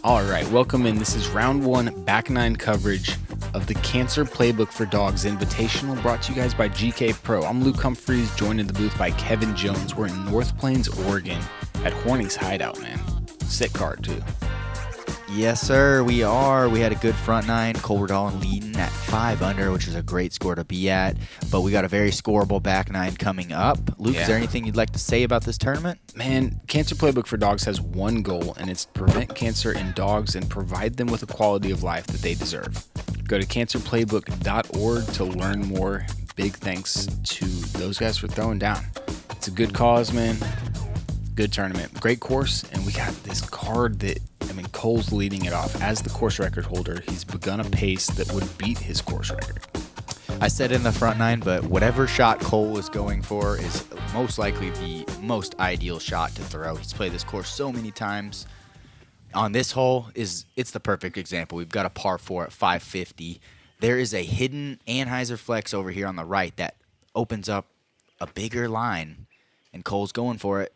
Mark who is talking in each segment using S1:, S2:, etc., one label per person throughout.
S1: All right, welcome in. This is round one, back nine coverage of the Cancer Playbook for Dogs Invitational, brought to you guys by GK Pro. I'm Luke Humphreys, joined in the booth by Kevin Jones. We're in North Plains, Oregon at Hornings Hideout, man. Sick card, too.
S2: Yes, sir, we are. We had a good front nine. Cole Redalen leading at 5 under, which is a great score to be at. But we got a very scoreable back nine coming up. Luke, is there anything you'd like to say about this tournament?
S1: Man, Cancer Playbook for Dogs has one goal, and it's to prevent cancer in dogs and provide them with a quality of life that they deserve. Go to cancerplaybook.org to learn more. Big thanks to those guys for throwing down. It's a good cause, man. Good tournament. Great course, and we got this card that, Cole's leading it off. As the course record holder, he's begun a pace that would beat his course record.
S2: I said in the front nine, but whatever shot Cole is going for is most likely the most ideal shot to throw. He's played this course so many times. On this hole, it's the perfect example. We've got a par 4 at 550. There is a hidden Anheuser flex over here on the right that opens up a bigger line, and Cole's going for it.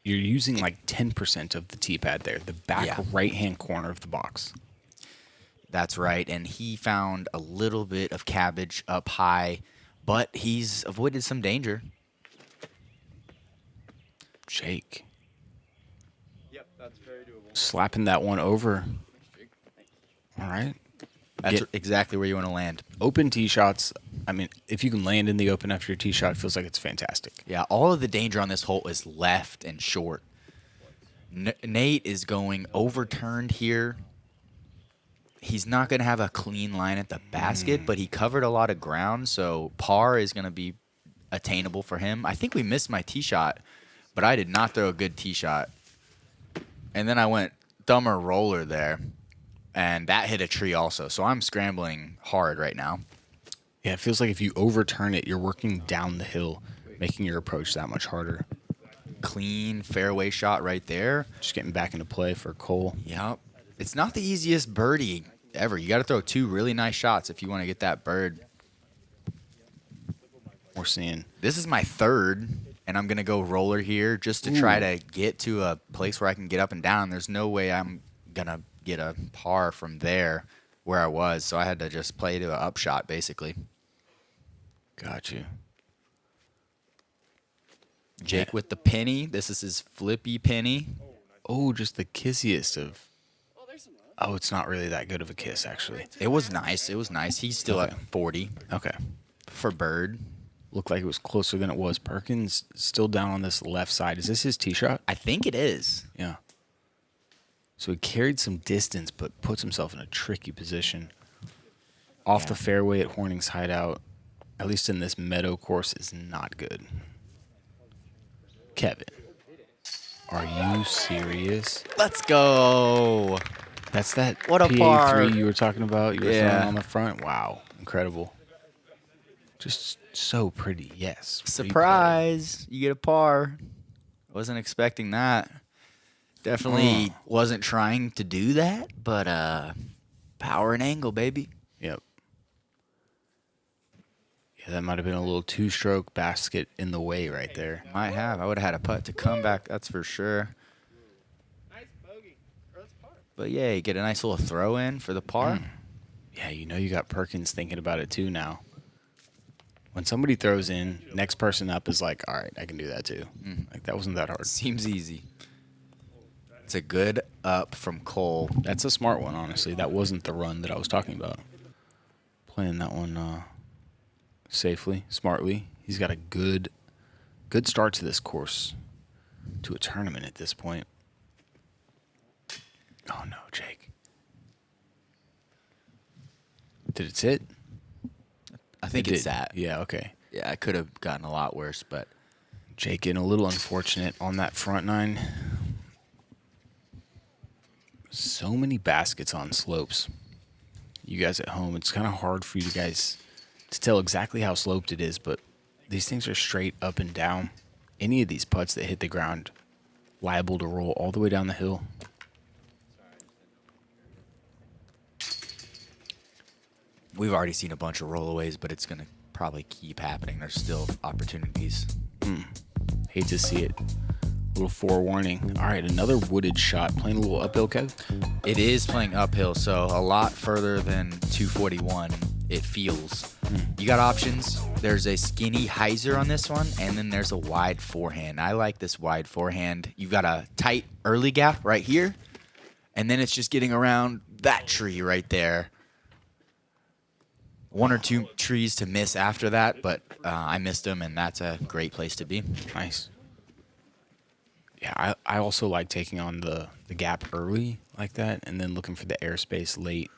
S1: You're using like 10% of the tee pad there, the back right-hand corner of the box.
S2: That's right, and he found a little bit of cabbage up high, but he's avoided some danger.
S1: Jake.
S3: Yep, that's very doable.
S1: Slapping that one over. All right.
S2: That's exactly where you want to land.
S1: Open tee shots. If you can land in the open after your tee shot, it feels like it's fantastic.
S2: Yeah, all of the danger on this hole is left and short. Nate is going overturned here. He's not going to have a clean line at the basket, but he covered a lot of ground, so par is going to be attainable for him. I think we missed my tee shot, but I did not throw a good tee shot. And then I went thumber roller there, and that hit a tree also. So I'm scrambling hard right now.
S1: Yeah, it feels like if you overturn it, you're working down the hill, making your approach that much harder.
S2: Clean fairway shot right there.
S1: Just getting back into play for Cole.
S2: Yep. It's not the easiest birdie ever. You got to throw 2 really nice shots if you want to get that bird.
S1: We're seeing.
S2: This is my third, and I'm going to go roller here just to try to get to a place where I can get up and down. There's no way I'm going to get a par from there where I was, so I had to just play to an upshot, basically.
S1: Got you.
S2: Jake with the penny. This is his flippy penny.
S1: Oh, just the kissiest of. Oh, it's not really that good of a kiss, actually.
S2: It was nice. It was nice. He's still at 40.
S1: Okay.
S2: For bird.
S1: Looked like it was closer than it was. Perkins still down on this left side. Is this his tee shot?
S2: I think it is.
S1: Yeah. So he carried some distance, but puts himself in a tricky position. Off the fairway at Hornings Hideout, at least in this meadow course, is not good. Kevin, are you serious?
S2: Let's go.
S1: That's that
S2: What a par.
S1: PA3 you were talking about? You were throwing on the front? Wow. Incredible. Just so pretty. Yes.
S2: Surprise. You get a par. Wasn't expecting that. Definitely wasn't trying to do that, but power and angle, baby.
S1: Yep. Yeah, that might have been a little 2-stroke basket in the way right there.
S2: Might have. I would have had a putt to come back, that's for sure.
S3: Nice bogey. Or that's par.
S2: But yeah, you get a nice little throw in for the par.
S1: Yeah, you got Perkins thinking about it too now. When somebody throws in, next person up is like, all right, I can do that too. Like, that wasn't that hard.
S2: Seems easy. It's a good up from Cole.
S1: That's a smart one, honestly. That wasn't the run that I was talking about. Playing that one safely, smartly. He's got a good start to this course, to a tournament at this point. Oh, no, Jake. Did it sit?
S2: I think it's that.
S1: Yeah, okay.
S2: Yeah, it could have gotten a lot worse, but
S1: Jake getting a little unfortunate on that front nine. So many baskets on slopes. You guys at home, it's kind of hard for you guys to tell exactly how sloped it is, but these things are straight up and down. Any of these putts that hit the ground, liable to roll all the way down the hill.
S2: we've already seen a bunch of rollaways, but it's going to probably keep happening. There's still opportunities.
S1: Hate to see it. Little forewarning. All right, another wooded shot. Playing a little uphill, Kev.
S2: It is playing uphill, so a lot further than 241 it feels. You got options. There's a skinny hyzer on this one, and then there's a wide forehand. I like this wide forehand. You've got a tight early gap right here, and then it's just getting around that tree right there. One or two trees to miss after that, but I missed them, and that's a great place to be.
S1: Nice. Yeah, I also like taking on the gap early like that and then looking for the airspace late.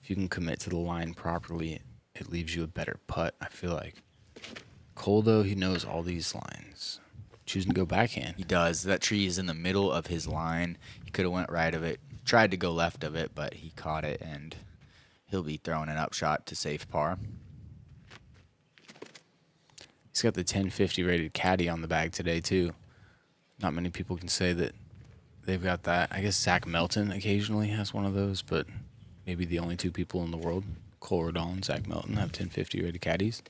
S1: If you can commit to the line properly, it leaves you a better putt, I feel like. Cole, though, he knows all these lines. Choosing to go backhand.
S2: He does. That tree is in the middle of his line. He could have went right of it, tried to go left of it, but he caught it, and he'll be throwing an upshot to save par.
S1: He's got the 1050 rated caddy on the bag today, too. Not many people can say that they've got that. I guess Zach Melton occasionally has one of those, but maybe the only two people in the world, Cole Redalen and Zach Melton, have 1050 rated caddies.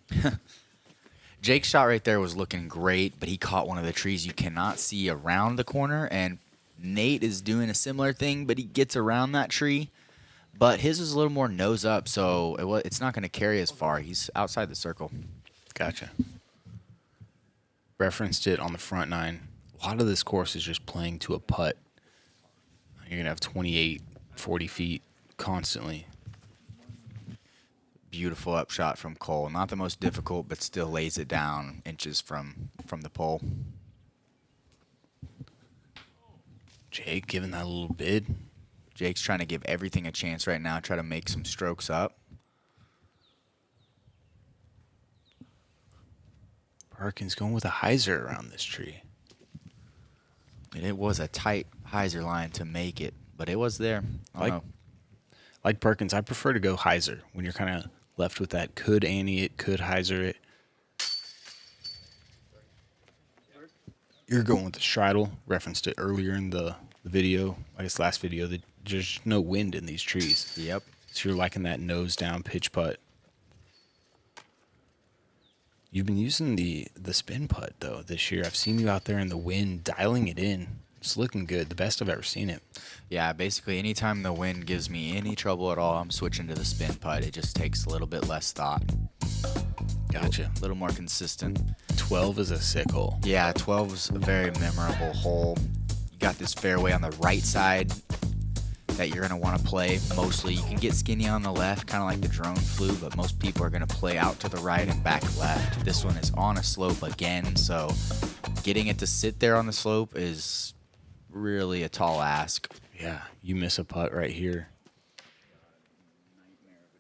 S2: Jake's shot right there was looking great, but he caught one of the trees you cannot see around the corner, and Nate is doing a similar thing, but he gets around that tree. But his is a little more nose up, so it's not going to carry as far. He's outside the circle.
S1: Gotcha. Referenced it on the front nine. A lot of this course is just playing to a putt. You're going to have 28, 40 feet constantly.
S2: Beautiful upshot from Cole. Not the most difficult, but still lays it down inches from the pole.
S1: Jake giving that a little bid.
S2: Jake's trying to give everything a chance right now, try to make some strokes up.
S1: Perkins going with a hyzer around this tree.
S2: And it was a tight hyzer line to make it, but it was there.
S1: Like Perkins, I prefer to go hyzer when you're kind of left with that could ante it, could hyzer it. You're going with the Shridle. Referenced it earlier in the video, I guess last video, that there's no wind in these trees.
S2: Yep.
S1: So you're liking that nose down pitch putt. You've been using the spin putt, though, this year. I've seen you out there in the wind, dialing it in. It's looking good. The best I've ever seen it.
S2: Yeah, basically anytime the wind gives me any trouble at all, I'm switching to the spin putt. It just takes a little bit less thought.
S1: Gotcha.
S2: A little more consistent.
S1: 12 is a sick hole.
S2: Yeah, 12 is a very memorable hole. You got this fairway on the right side that you're going to want to play mostly. You can get skinny on the left, kind of like the drone flew, but most people are going to play out to the right and back left. This one is on a slope again, so getting it to sit there on the slope is really a tall ask.
S1: Yeah, you miss a putt right here.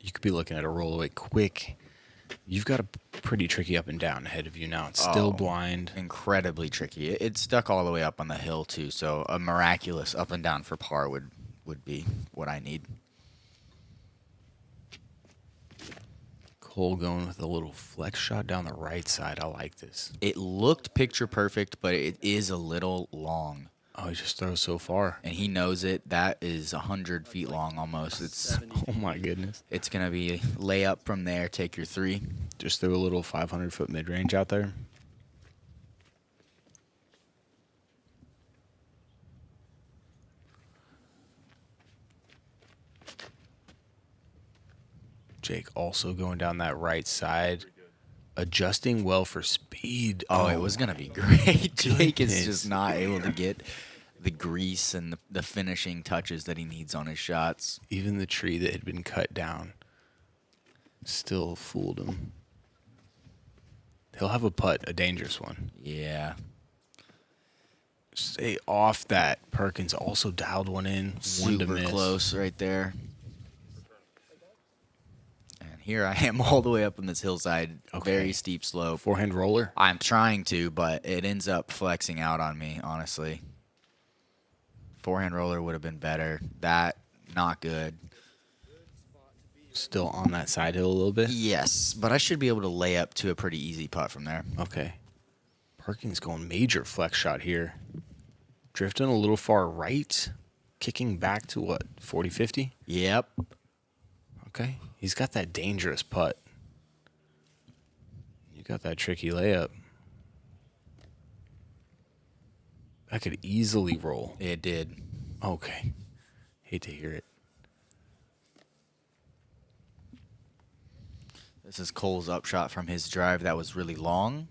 S1: You could be looking at a roll away quick. You've got a pretty tricky up and down ahead of you now. It's still blind.
S2: Incredibly tricky. It's stuck all the way up on the hill, too, so a miraculous up and down for par would be what I need.
S1: Cole going with a little flex shot down the right side. I like this.
S2: It looked picture perfect, but it is a little long.
S1: Oh, he just throws so far.
S2: And he knows it. That is 100 feet long almost. It's
S1: Oh, my goodness.
S2: It's going to be layup from there. Take your three.
S1: Just threw a little 500-foot mid-range out there. Jake also going down that right side, adjusting well for speed.
S2: Oh, it was going to be great. Jake is just not able to get the grease and the finishing touches that he needs on his shots.
S1: Even the tree that had been cut down still fooled him. He'll have a putt, a dangerous one.
S2: Yeah.
S1: Stay off that. Perkins also dialed one in. One to
S2: Super
S1: miss.
S2: close right there. And here I am all the way up on this hillside.
S1: Okay.
S2: Very steep slope.
S1: Forehand roller.
S2: I'm trying to, but it ends up flexing out on me, honestly. Forehand roller would have been better. That, not good.
S1: Still on that side hill a little bit.
S2: Yes, but I should be able to lay up to a pretty easy putt from there.
S1: Okay. Perkins going major flex shot here. Drifting a little far right. Kicking back to what, 40, 50?
S2: Yep.
S1: Okay. He's got that dangerous putt. You got that tricky layup. That could easily roll.
S2: It did.
S1: Okay. Hate to hear it.
S2: This is Cole's upshot from his drive that was really long.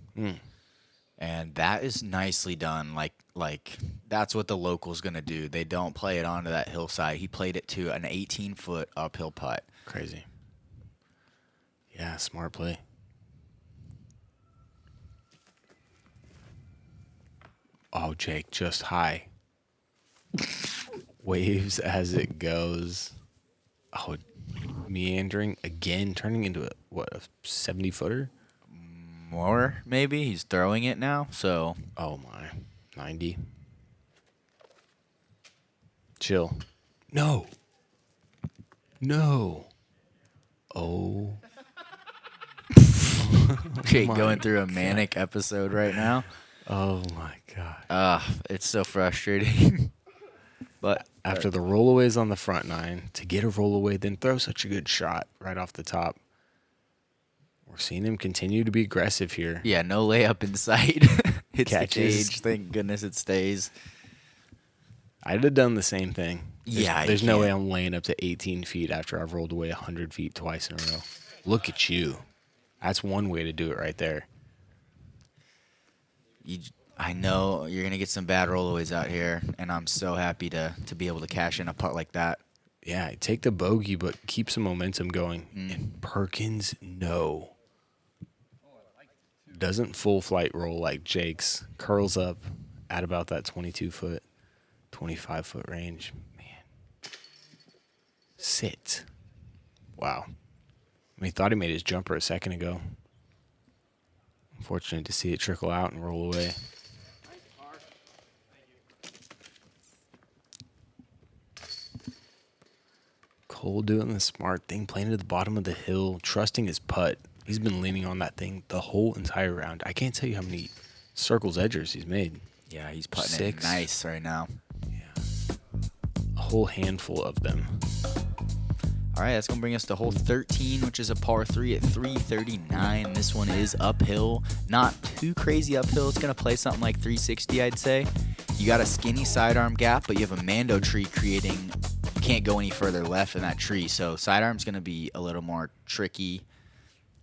S2: And that is nicely done. Like that's what the local's going to do. They don't play it onto that hillside. He played it to an 18-foot uphill putt.
S1: Crazy. Yeah, smart play. Oh, Jake, just high. Waves as it goes. Oh, meandering again, turning into a 70-footer?
S2: More, maybe. He's throwing it now, so.
S1: Oh, my. 90. Chill. No. No. Oh.
S2: Jake
S1: my
S2: going through a manic episode right now.
S1: Oh, my God.
S2: It's so frustrating. But
S1: After the rollaways on the front nine, to get a rollaway, then throw such a good shot right off the top. We're seeing him continue to be aggressive here.
S2: yeah, no layup in sight. Hits the
S1: Catches.
S2: cage. Thank goodness it stays.
S1: I'd have done the same thing.
S2: Yeah,
S1: There's
S2: you
S1: no way
S2: can't.
S1: I'm laying up to 18 feet after I've rolled away 100 feet twice in a row. Look at you. That's one way to do it right there.
S2: I know you're gonna get some bad rollaways out here, and I'm so happy to be able to cash in a putt like that.
S1: Yeah, take the bogey, but keep some momentum going. And Perkins, no. Doesn't full flight roll like Jake's. Curls up at about that 22-foot, 25-foot range. Man. Sit. Wow. He thought he made his jumper a second ago. Unfortunate to see it trickle out and roll away. Cole doing the smart thing, playing to the bottom of the hill, trusting his putt. He's been leaning on that thing the whole entire round. I can't tell you how many circles edgers he's made.
S2: Yeah, he's putting
S1: 6.
S2: it nice right now.
S1: A whole handful of them.
S2: All right, that's going to bring us to hole 13, which is a par 3 at 339. This one is uphill. Not too crazy uphill. It's going to play something like 360, I'd say. You got a skinny sidearm gap, but you have a Mando tree creating. You can't go any further left in that tree. So sidearm's going to be a little more tricky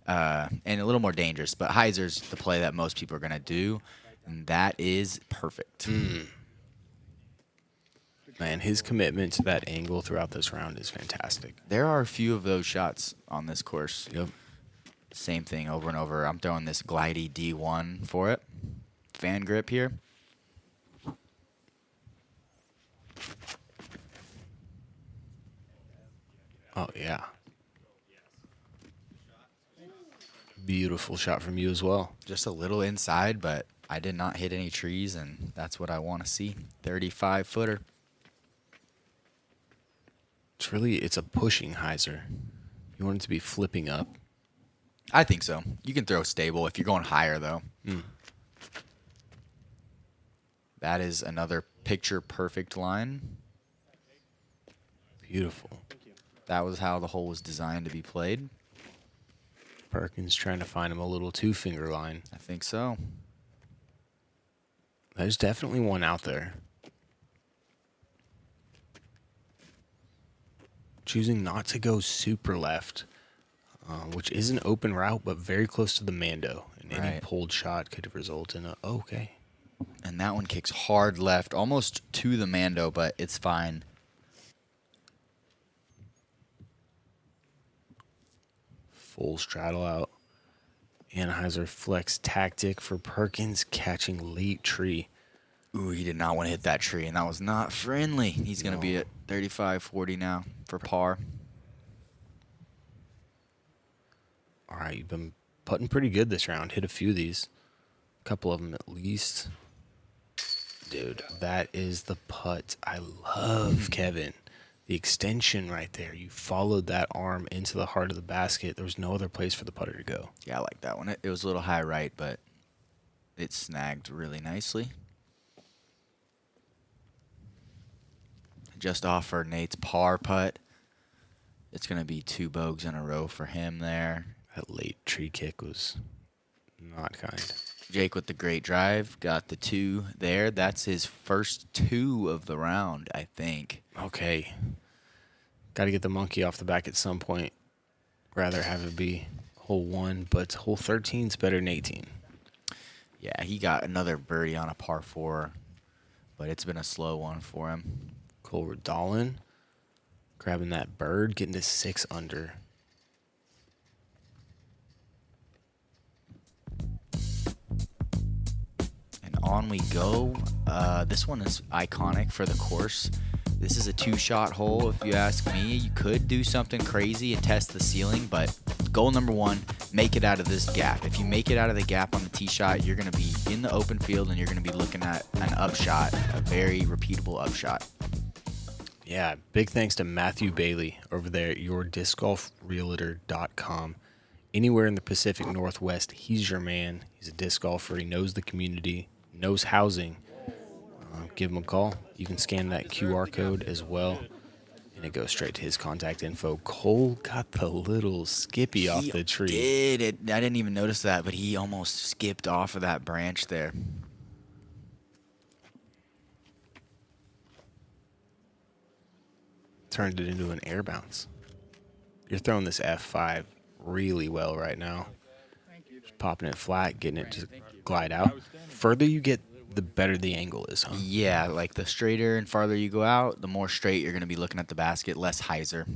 S2: and a little more dangerous. But hyzer's the play that most people are going to do, and that is perfect.
S1: Man, his commitment to that angle throughout this round is fantastic.
S2: There are a few of those shots on this course.
S1: Yep.
S2: Same thing over and over. I'm throwing this glidey D1 for it. Fan grip here.
S1: Oh, yeah. Beautiful shot from you as well.
S2: Just a little inside, but I did not hit any trees, and that's what I want to see. 35-footer.
S1: It's a pushing hyzer. You want it to be flipping up.
S2: I think so. You can throw stable if you're going higher, though. That is another picture-perfect line.
S1: Beautiful.
S2: That was how the hole was designed to be played.
S1: Perkins trying to find him a little 2-finger line.
S2: I think so.
S1: There's definitely one out there. Choosing not to go super left, which is an open route, but very close to the Mando. And any
S2: Right.
S1: pulled shot could result in okay.
S2: And that one kicks hard left, almost to the Mando, but it's fine.
S1: Full straddle out. Anheuser flex tactic for Perkins catching late tree.
S2: Ooh, he did not want to hit that tree, and that was not friendly. He's going to be at 35-40 now for par.
S1: All right, you've been putting pretty good this round. Hit a few of these. A couple of them at least. Dude, that is the putt. I love Kevin. The extension right there. You followed that arm into the heart of the basket. There was no other place for the putter to go.
S2: Yeah, I like that one. It was a little high right, but it snagged really nicely. Just off for Nate's par putt. It's going to be 2 bogeys in a row for him there.
S1: That late tree kick was not kind.
S2: Jake with the great drive. Got the 2 there. That's his first 2 of the round, I think.
S1: Okay. Got to get the monkey off the back at some point. Rather have it be hole 1, but hole 13's better than 18.
S2: Yeah, he got another birdie on a par 4, but it's been a slow one for him.
S1: Cole Redalen grabbing that bird, getting to 6 under.
S2: And on we go. This one is iconic for the course. This is a 2-shot hole, if you ask me. You could do something crazy and test the ceiling, but goal number 1, make it out of this gap. If you make it out of the gap on the tee shot, you're going to be in the open field and you're going to be looking at an upshot, a very repeatable upshot.
S1: Yeah, big thanks to Matthew Bailey over there at yourdiscgolfrealtor.com. Anywhere in the Pacific Northwest, he's your man. He's a disc golfer. He knows the community, knows housing. Give him a call. You can scan that QR code as well, and it goes straight to his contact info. Cole got the little skippy off the tree.
S2: I didn't even notice that, but he almost skipped off of that branch there.
S1: Turned it into an air bounce. You're throwing this F5 really well right now. Just popping it flat, getting it to glide out. Further you get, the better the angle is, huh?
S2: Yeah, like the straighter and farther you go out, the more straight you're going to be looking at the basket, less hyzer.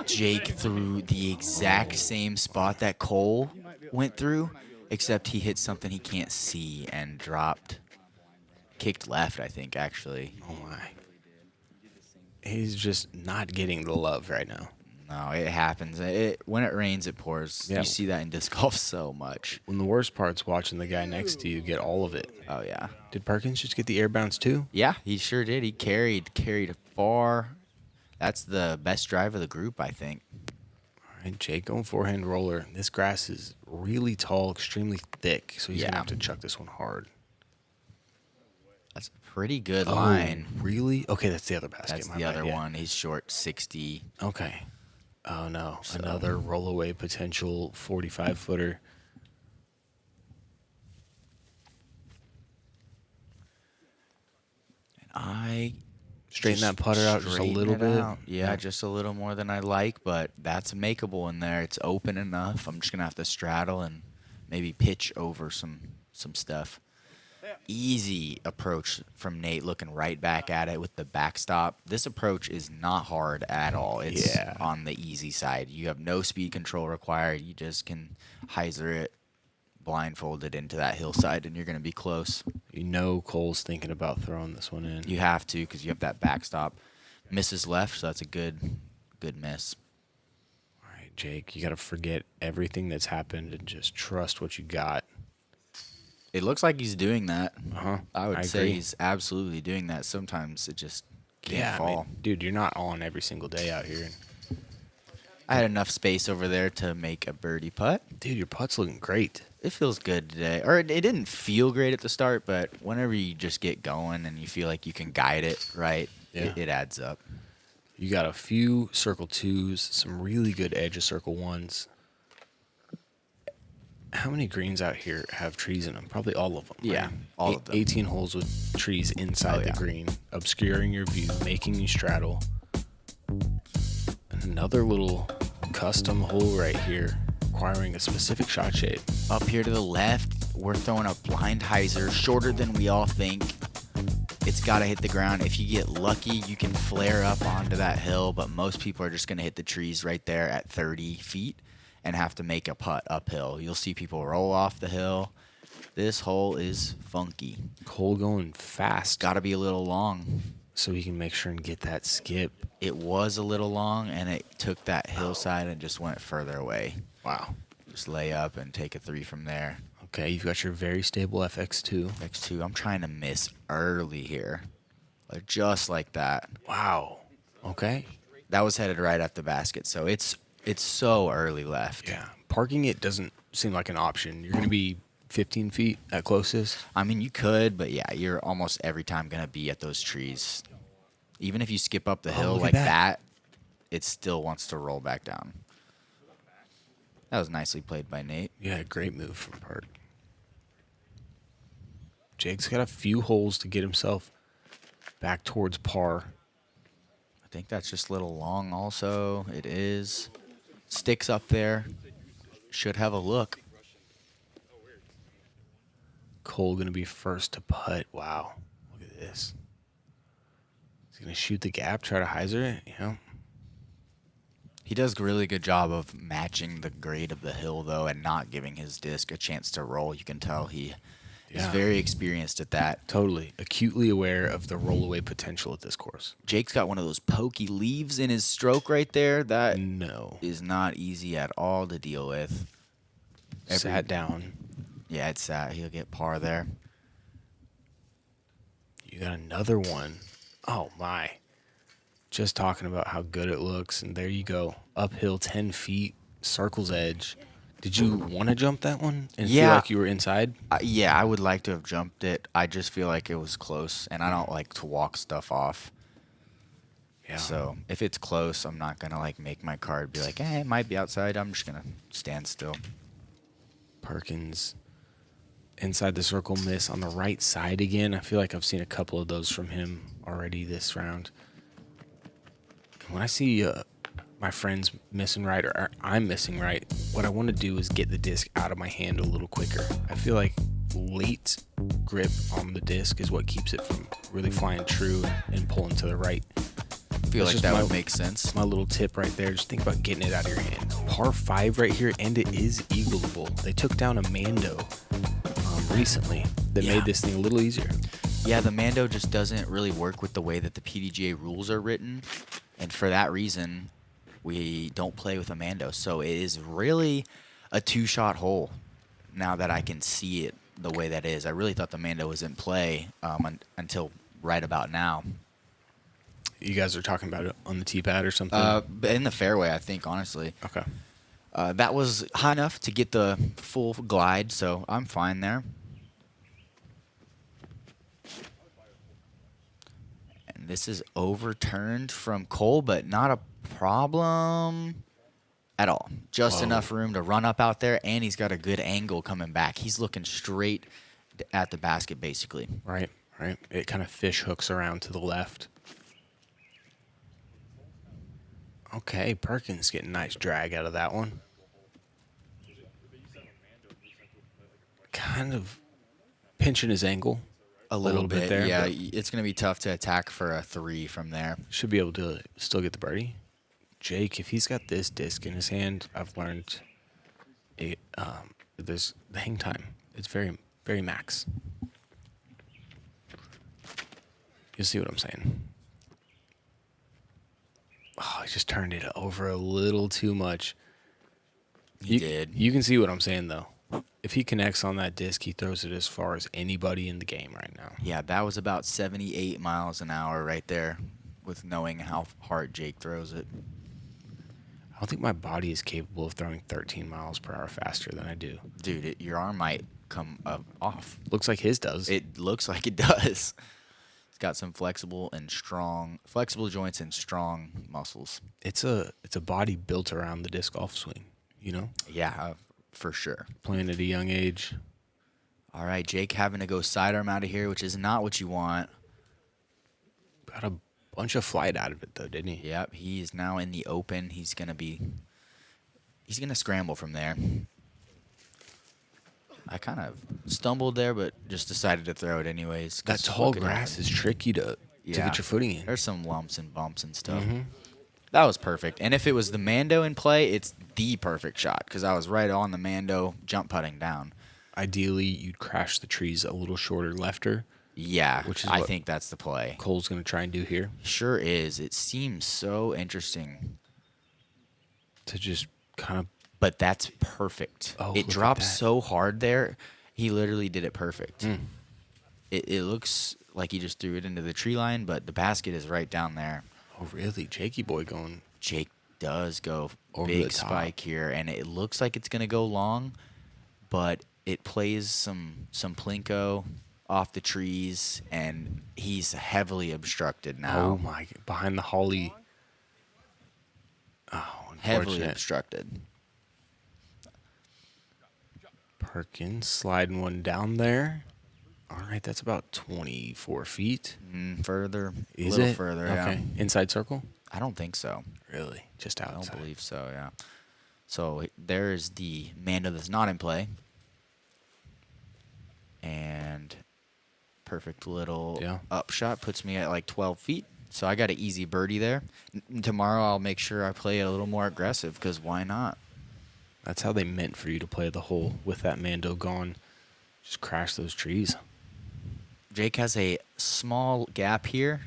S2: Jake threw the exact same spot that Cole went through, except he hit something he can't see and dropped. Kicked left, I think, actually.
S1: Oh, my. He's just not getting the love right now.
S2: No, it happens. When it rains, it pours.
S1: Yeah.
S2: You see that in disc golf so much.
S1: When the worst part's watching the guy next to you get all of it.
S2: Oh, yeah.
S1: Did Perkins just get the air bounce too?
S2: Yeah, he sure did. He carried far. That's the best drive of the group, I think.
S1: All right, Jake going forehand roller. This grass is really tall, extremely thick, so he's going to have to chuck this one hard.
S2: That's a pretty good line.
S1: Really? Okay, that's the other basket.
S2: That's
S1: My
S2: the
S1: bad,
S2: other
S1: yeah.
S2: one. He's short 60.
S1: Okay. Oh, no.
S2: So-
S1: Another rollaway potential 45-footer.
S2: I
S1: Straighten that putter out just a
S2: straighten
S1: little
S2: it
S1: bit.
S2: out. Yeah, just a little more than I like, but that's makeable in there. It's open enough. I'm just going to have to straddle and maybe pitch over some stuff. Easy approach from Nate, looking right back at it with the backstop. This approach is not hard at all. It's on the easy side. You have no speed control required. You just can hyzer it blindfolded into that hillside, and you're going to be close.
S1: You know Cole's thinking about throwing this one in.
S2: You have to because you have that backstop. Misses left, so that's a good miss.
S1: All right, Jake, you got to forget everything that's happened and just trust what you got.
S2: It looks like he's doing that.
S1: Uh-huh.
S2: I would
S1: I
S2: say
S1: agree.
S2: he's absolutely doing that. Sometimes it just can't
S1: Yeah, I
S2: fall.
S1: mean, dude, you're not on every single day out here.
S2: I had enough space over there to make a birdie putt.
S1: Dude, your putt's looking great.
S2: It feels good today. Or it didn't feel great at the start, but whenever you just get going and you feel like you can guide it right,
S1: Yeah.
S2: it adds up.
S1: You got a few circle twos, some really good edge of circle ones. How many greens out here have trees in them? Probably all of them.
S2: Yeah,
S1: right?
S2: all of them.
S1: 18 holes with trees inside the
S2: yeah.
S1: green, obscuring your view, making you straddle. And another little custom hole right here, requiring a specific shot shape.
S2: Up here to the left, we're throwing a blind hyzer, shorter than we all think. It's got to hit the ground. If you get lucky, you can flare up onto that hill, but most people are just going to hit the trees right there at 30 feet and have to make a putt uphill. You'll see people roll off the hill. This hole is funky.
S1: Cole going fast,
S2: Got to be a little long.
S1: so he can make sure and get that skip.
S2: It was a little long, and it took that hillside and just went further away.
S1: Wow.
S2: Just lay up and take a 3 from there.
S1: Okay, you've got your very stable FX2.
S2: X2, I'm trying to miss early here. Like just like that.
S1: Wow. Okay.
S2: That was headed right at the basket, so it's so early left.
S1: Yeah. Parking it doesn't seem like an option. You're going to be 15 feet at closest.
S2: I mean, you could, but yeah, you're almost every time going to be at those trees. Even if you skip up the hill
S1: look at
S2: like
S1: that.
S2: that, it still wants to roll back down. That was nicely played by Nate.
S1: Yeah, great move from Perk. Jake's got a few holes to get himself back towards par.
S2: I think that's just a little long also. It is. Sticks up there. Should have a look.
S1: Cole going to be first to putt. Wow. Look at this. He's going to shoot the gap, try to hyzer it, you know?
S2: He does a really good job of matching the grade of the hill, though, and not giving his disc a chance to roll. You can tell he is very experienced at that.
S1: Totally. Acutely aware of the rollaway potential at this course.
S2: Jake's got one of those pokey leaves in his stroke right there. That
S1: No.
S2: is not easy at all to deal with.
S1: Sat down.
S2: Yeah, it's sat. He'll get par there.
S1: You got another one. Oh, my. Just talking about how good it looks, and there you go. Uphill 10 feet, circle's edge. Did you want to jump that one and feel like you were inside?
S2: Yeah, I would like to have jumped it. I just feel like it was close, and I don't like to walk stuff off.
S1: Yeah.
S2: So if it's close, I'm not going to like make my card be like, it might be outside. I'm just going to stand still.
S1: Perkins inside the circle miss on the right side again. I feel like I've seen a couple of those from him already this round. When I see my friends missing right or I'm missing right, what I want to do is get the disc out of my hand a little quicker. I feel like late grip on the disc is what keeps it from really flying true and pulling to the right.
S2: I feel like that would make sense.
S1: My little tip right there. Just think about getting it out of your hand. Par 5 right here, and it is eagleable. They took down a Mando recently that made this thing a little easier.
S2: Yeah, the Mando just doesn't really work with the way that the PDGA rules are written. And for that reason, we don't play with a Mando. So it is really a 2-shot hole now that I can see it the way that is. I really thought the Mando was in play until right about now.
S1: You guys are talking about it on the tee pad or something?
S2: In the fairway, I think, honestly.
S1: Okay.
S2: That was high enough to get the full glide, so I'm fine there. And this is overturned from Cole, but not a problem at all. Just enough room to run up out there, and he's got a good angle coming back. He's looking straight at the basket, basically.
S1: Right. It kind of fish hooks around to the left. Okay, Perkins getting a nice drag out of that one. Kind of pinching his angle
S2: A little bit
S1: there.
S2: Yeah, it's going to be tough to attack for a 3 from there.
S1: Should be able to still get the birdie. Jake, if he's got this disc in his hand, I've learned there's the hang time. It's very, very max. You see what I'm saying? Oh, he just turned it over a little too much.
S2: He did.
S1: You can see what I'm saying, though. If he connects on that disc, he throws it as far as anybody in the game right now.
S2: Yeah, that was about 78 miles an hour right there with knowing how hard Jake throws it.
S1: I don't think my body is capable of throwing 13 miles per hour faster than I do.
S2: Dude, your arm might come off.
S1: Looks like his does.
S2: It looks like it does. It's got some flexible joints and strong muscles.
S1: It's a body built around the disc golf swing, you know?
S2: Yeah, for sure.
S1: Playing at a young age.
S2: All right, Jake having to go sidearm out of here, which is not what you want.
S1: Got a bunch of flight out of it, though, didn't he?
S2: Yep, he is now in the open. He's gonna scramble from there. I kind of stumbled there, but just decided to throw it anyways.
S1: That tall grass is tricky to get your footing in.
S2: There's some lumps and bumps and stuff. Mm-hmm. That was perfect. And if it was the Mando in play, it's the perfect shot because I was right on the Mando jump putting down.
S1: Ideally, you'd crash the trees a little shorter lefter.
S2: Yeah, I think that's the play.
S1: Cole's going to try and do here.
S2: Sure is. It seems so interesting.
S1: To just kind of...
S2: But that's perfect.
S1: Oh,
S2: it dropped so hard there. He literally did it perfect.
S1: Mm.
S2: It looks like he just threw it into the tree line, but the basket is right down there.
S1: Oh, really? Jakey boy going...
S2: Jake does go
S1: over
S2: big
S1: the top.
S2: spike here, and it looks like it's going to go long, but it plays some plinko off the trees, and he's heavily obstructed now.
S1: Oh, my... Behind the holly.
S2: heavily
S1: Unfortunate.
S2: obstructed.
S1: Perkins sliding one down there. All right, that's about 24 feet.
S2: Further, a
S1: Is
S2: little
S1: it?
S2: further.
S1: Okay.
S2: Yeah.
S1: Inside circle?
S2: I don't think so.
S1: Really? Just
S2: I
S1: outside.
S2: don't believe so. Yeah. So there's the Mando that's not in play, and perfect little upshot puts me at like 12 feet. So I got an easy birdie there. Tomorrow I'll make sure I play it a little more aggressive because why not?
S1: That's how they meant for you to play the hole with that Mando gone. Just crash those trees.
S2: Jake has a small gap here,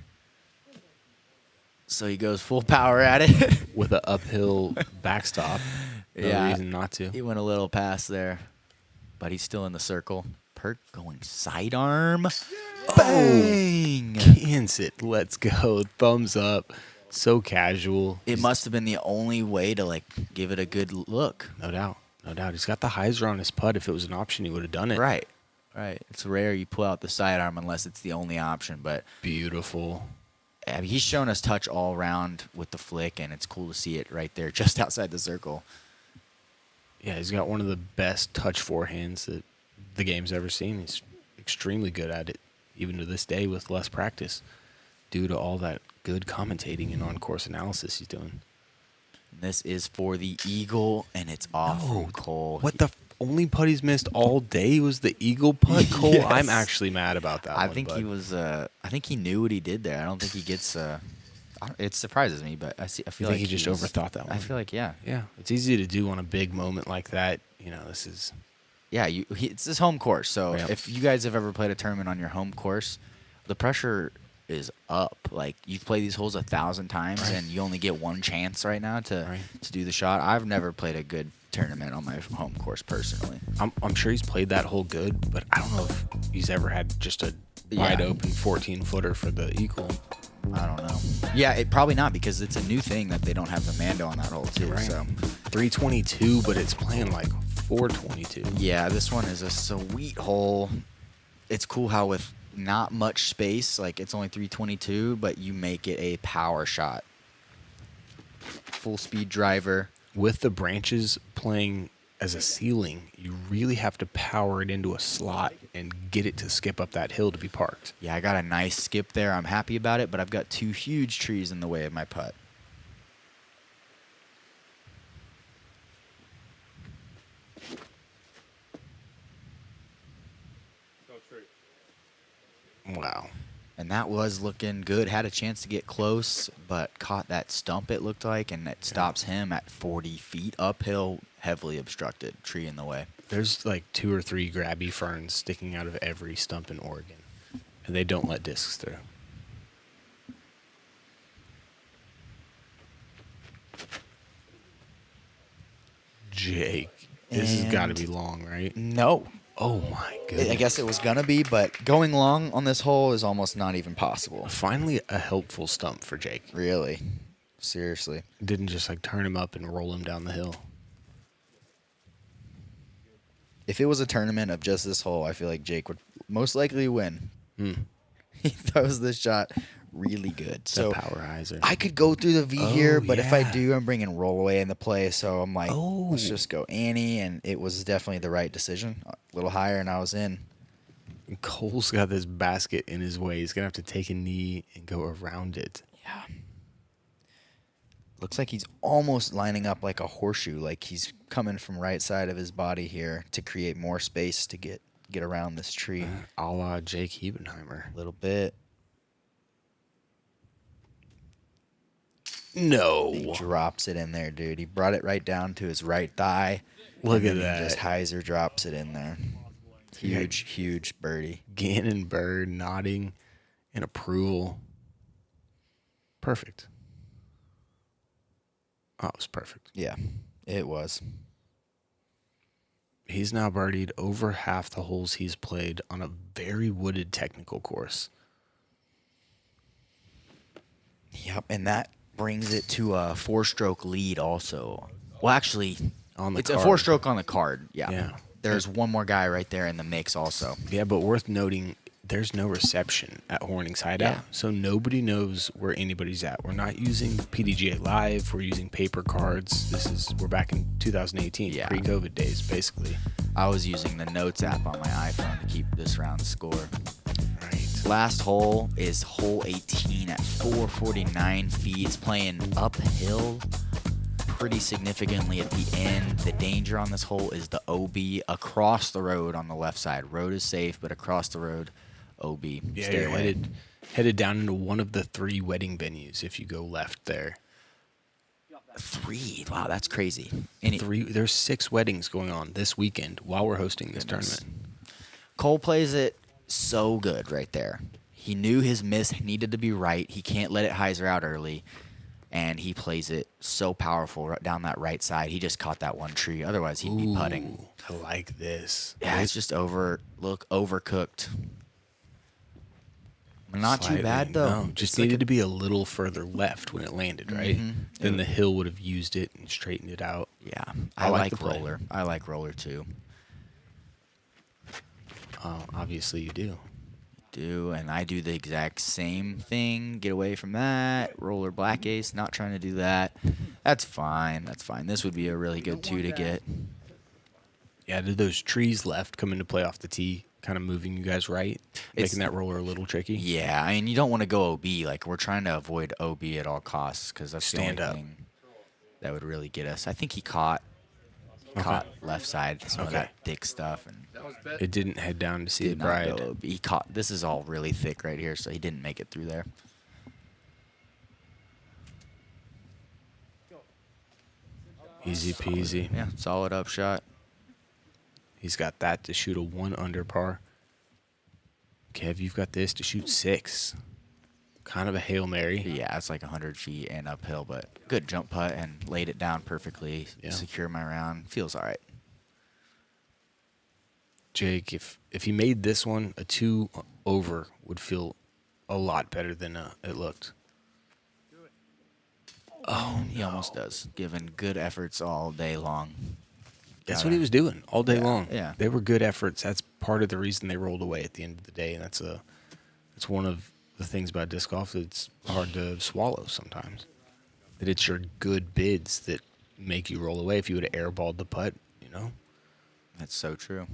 S2: so he goes full power at it.
S1: With an uphill backstop. No reason not to.
S2: He went a little past there, but he's still in the circle. Perk going sidearm. Bang!
S1: Cans it. Let's go. Thumbs up. So casual.
S2: It must have been the only way to like give it a good look.
S1: No doubt. No doubt. He's got the hyzer on his putt. If it was an option, he would have done it.
S2: Right. Right. It's rare you pull out the sidearm unless it's the only option, but
S1: Beautiful.
S2: I mean, he's shown us touch all around with the flick, and it's cool to see it right there just outside the circle.
S1: Yeah, he's got one of the best touch forehands that the game's ever seen. He's extremely good at it, even to this day with less practice, due to all that good commentating and on-course analysis he's doing.
S2: This is for the eagle, and it's off from Cole.
S1: What the only putt he's missed all day was the eagle putt? Cole,
S2: Yes.
S1: I'm actually mad about that
S2: I
S1: one,
S2: think
S1: bud.
S2: he was. I think he knew what he did there. I don't think he gets. It surprises me, but I feel
S1: think
S2: like
S1: he just overthought that one?
S2: I feel like yeah.
S1: Yeah, it's easy to do on a big moment like that. You know, this is...
S2: Yeah, it's his home course. So
S1: Yep.
S2: if you guys have ever played a tournament on your home course, the pressure is up. Like you've played these holes 1,000 times,
S1: Right.
S2: and you only get one chance right now to do the shot. I've never played a good tournament on my home course personally.
S1: I'm sure he's played that hole good, but I don't know if he's ever had just a wide open 14-footer for the eagle.
S2: I don't know. Yeah, it probably not because it's a new thing that they don't have the Mando on that hole too.
S1: Right.
S2: So
S1: 322, but it's playing like 422.
S2: yeah, this one is a sweet hole. It's cool how with not much space, like it's only 322, but you make it a power shot. Full speed driver.
S1: With the branches playing as a ceiling, you really have to power it into a slot and get it to skip up that hill to be parked.
S2: Yeah, I got a nice skip there. I'm happy about it, but I've got two huge trees in the way of my putt.
S3: Go tree.
S1: Wow.
S2: And that was looking good. Had a chance to get close, but caught that stump, it looked like, and it stops him at 40 feet uphill, heavily obstructed, tree in the way.
S1: There's like 2 or 3 grabby ferns sticking out of every stump in Oregon, and they don't let discs through. Jake, this has got to be long, right?
S2: No.
S1: Oh my goodness.
S2: I guess it was going to be, but going long on this hole is almost not even possible.
S1: Finally a helpful stump for Jake.
S2: Really. Seriously.
S1: Didn't just like turn him up and roll him down the hill.
S2: If it was a tournament of just this hole, I feel like Jake would most likely win. He throws this shot really good. So
S1: power hyzer.
S2: I could go through the V here, but if I
S1: yeah.
S2: do, I'm bringing roll away in the play. So I'm like,
S1: Oh.
S2: let's just go Annie, and it was definitely the right decision. A little higher, and I was in.
S1: Cole's got this basket in his way. He's gonna have to take a knee and go around it.
S2: Yeah. Looks like he's almost lining up like a horseshoe, like he's coming from right side of his body here to create more space to get around this tree.
S1: A la Jake Hebenheimer.
S2: A little bit.
S1: No.
S2: He drops it in there, dude. He brought it right down to his right thigh.
S1: Look
S2: and
S1: at
S2: then
S1: that.
S2: He just hyzer drops it in there. Huge, huge birdie.
S1: Gannon Bird nodding in approval. Perfect. Oh, it was perfect.
S2: Yeah, it was.
S1: He's now birdied over half the holes he's played on a very wooded technical course.
S2: Yep, and that brings it to a 4-stroke lead also. Well, actually,
S1: On the
S2: it's
S1: card.
S2: a 4-stroke on the card. Yeah.
S1: Yeah.
S2: There's one more guy right there in the mix also.
S1: Yeah, but worth noting, there's no reception at Hornings Hideout,
S2: Yeah.
S1: so nobody knows where anybody's at. We're not using PDGA Live. We're using paper cards. We're back in 2018,
S2: Yeah.
S1: pre-COVID days, basically.
S2: I was using the Notes app on my iPhone to keep this round score.
S1: Right.
S2: Last hole is hole 18 at 449 feet. It's playing uphill pretty significantly at the end. The danger on this hole is the OB across the road on the left side. Road is safe, but across the road, OB.
S1: Yeah,
S2: Stay
S1: you're
S2: away.
S1: headed down into one of the 3 wedding venues if you go left there.
S2: 3. Wow, that's crazy.
S1: There's 6 weddings going on this weekend while we're hosting this tournament.
S2: Cole plays it so good right there. He knew his miss needed to be right. He can't let it hyzer out early. And he plays it so powerful right down that right side. He just caught that one tree. Otherwise, he'd be putting.
S1: Ooh, I like this.
S2: Yeah, it's just overcooked. Not too
S1: Slightly,
S2: bad, though.
S1: No, just
S2: It's like
S1: needed to be a little further left when it landed, right? Then the hill would have used it and straightened it out.
S2: Yeah,
S1: I
S2: I
S1: like
S2: like
S1: the play.
S2: roller. I like roller, too.
S1: Obviously you do.
S2: And I do the exact same thing. Get away from that. Roller black ace, not trying to do that. That's fine. That's fine. This would be a really good 2 to get.
S1: Yeah, did those trees left come into play off the tee, kind of moving you guys right? Making that roller a little tricky?
S2: Yeah, I mean, you don't want to go OB. Like, we're trying to avoid OB at all costs because that's
S1: Stand
S2: the
S1: up.
S2: only thing that would really get us. I think he caught left side, some of that thick stuff, and
S1: It didn't head down to see the
S2: did not
S1: bride.
S2: go OB. He caught. This is all really thick right here, so he didn't make it through there.
S1: Easy peasy.
S2: Yeah, solid upshot.
S1: He's got that to shoot a 1 under par. Kev, you've got this to shoot 6. Kind of a Hail Mary.
S2: Yeah, it's like 100 feet and uphill, but good jump putt and laid it down perfectly.
S1: Yeah.
S2: Secure my round. Feels all right.
S1: Jake, if he made this one, a 2 over would feel a lot better than it looked.
S2: Oh, he almost does, given good efforts all day long.
S1: That's what he was doing all day long.
S2: yeah.
S1: They were good efforts. That's part of the reason they rolled away at the end of the day. And that's one of the things about disc golf that's hard to swallow sometimes. That it's your good bids that make you roll away. If you would have airballed the putt,
S2: That's so true.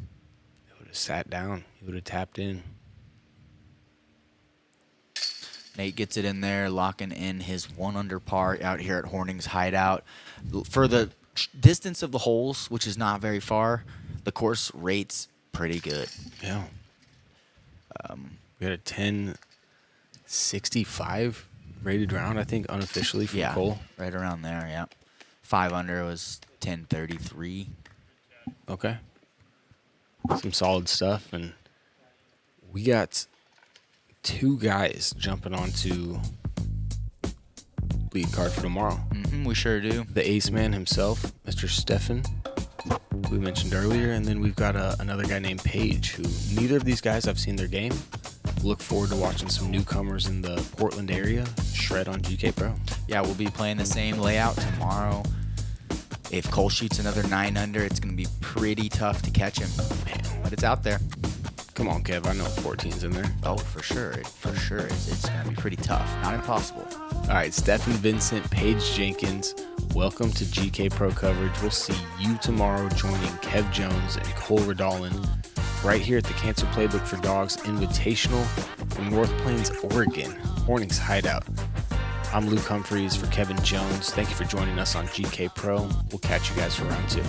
S1: it would have sat down. He would have tapped in.
S2: Nate gets it in there, locking in his 1 under par out here at Hornings Hideout. For the distance of the holes, which is not very far, the course rates pretty good.
S1: Yeah. We had a 1065 rated round, I think, unofficially from Cole.
S2: Right around there, yeah. 5 under was 1033.
S1: Okay. Some solid stuff. And we got 2 guys jumping onto lead card for tomorrow.
S2: We sure do.
S1: The ace man himself, Mr. Stefan, we mentioned earlier, and then we've got another guy named Paige, who neither of these guys I've seen their game. Look forward to watching some newcomers in the Portland area shred on GK Pro.
S2: Yeah, we'll be playing the same layout tomorrow. If Cole shoots another 9 under, it's going to be pretty tough to catch him. Man, but it's out there.
S1: Come on, Kev. I know 14's in there.
S2: Oh, for sure. For sure. It's going to be pretty tough. Not impossible.
S1: All right, Stefan Vincent, Paige Jenkins, welcome to GK Pro coverage. We'll see you tomorrow joining Kev Jones and Cole Redalen right here at the Cancer Playbook for Dogs Invitational from North Plains, Oregon, Hornings Hideout. I'm Luke Humphreys for Kevin Jones. Thank you for joining us on GK Pro. We'll catch you guys for round 2.